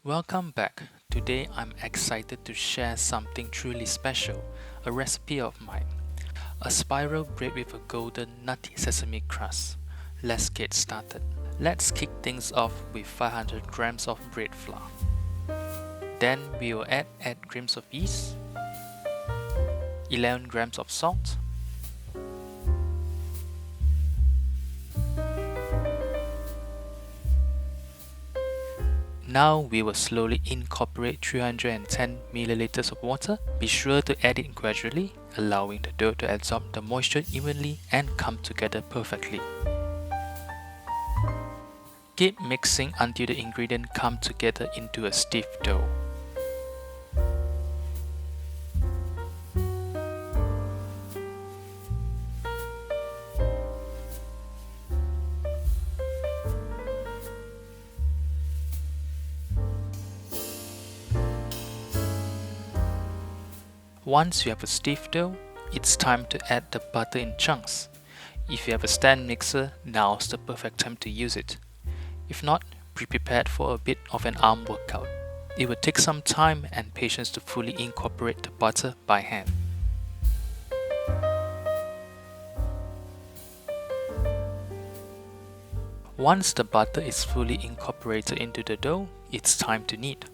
Welcome back. Today I'm excited to share something truly special, a recipe of mine. A spiral bread with a golden nutty sesame crust. Let's get started. Let's kick things off with 500 grams of bread flour. Then we will add 8 grams of yeast, 11 grams of salt, Now we will slowly incorporate 310 milliliters of water. Be sure to add it gradually, allowing the dough to absorb the moisture evenly and come together perfectly. Keep mixing until the ingredients come together into a stiff dough. Once you have a stiff dough, it's time to add the butter in chunks. If you have a stand mixer, now's the perfect time to use it. If not, be prepared for a bit of an arm workout. It will take some time and patience to fully incorporate the butter by hand. Once the butter is fully incorporated into the dough, it's time to knead.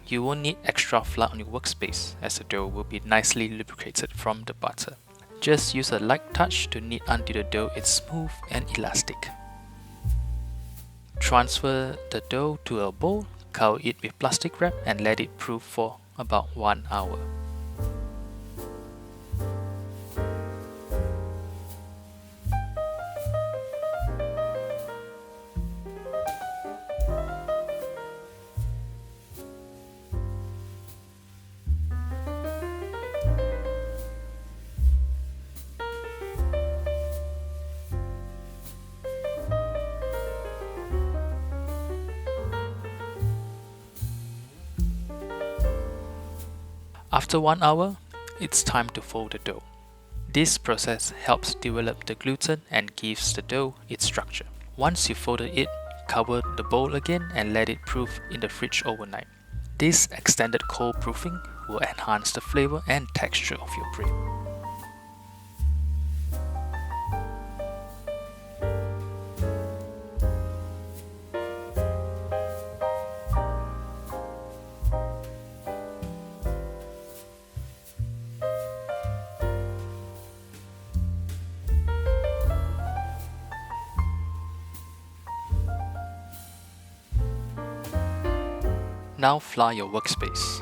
You won't need extra flour on your workspace, as the dough will be nicely lubricated from the butter. Just use a light touch to knead until the dough is smooth and elastic. Transfer the dough to a bowl, cover it with plastic wrap and let it proof for about 1 hour. After 1 hour, it's time to fold the dough. This process helps develop the gluten and gives the dough its structure. Once you folded it, cover the bowl again and let it proof in the fridge overnight. This extended cold proofing will enhance the flavor and texture of your bread. Now flour your workspace.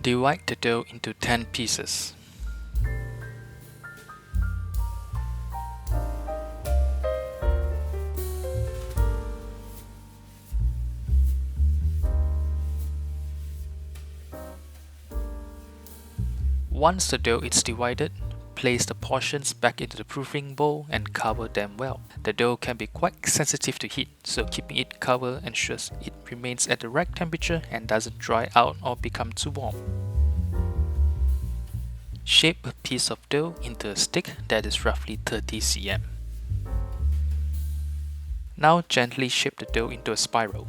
Divide the dough into 10 pieces. Once the dough is divided, place the portions back into the proofing bowl and cover them well. The dough can be quite sensitive to heat, so keeping it covered ensures it remains at the right temperature and doesn't dry out or become too warm. Shape a piece of dough into a stick that is roughly 30 cm. Now gently shape the dough into a spiral.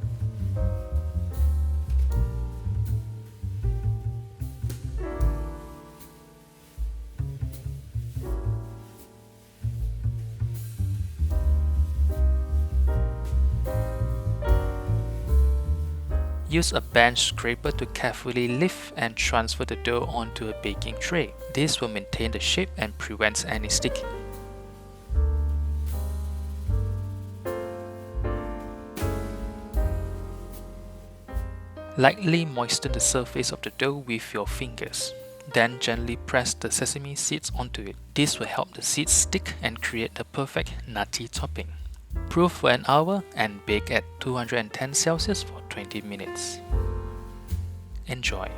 Use a bench scraper to carefully lift and transfer the dough onto a baking tray. This will maintain the shape and prevents any sticking. Lightly moisten the surface of the dough with your fingers. Then gently press the sesame seeds onto it. This will help the seeds stick and create the perfect nutty topping. Proof for an hour and bake at 210 Celsius for 20 minutes. Enjoy!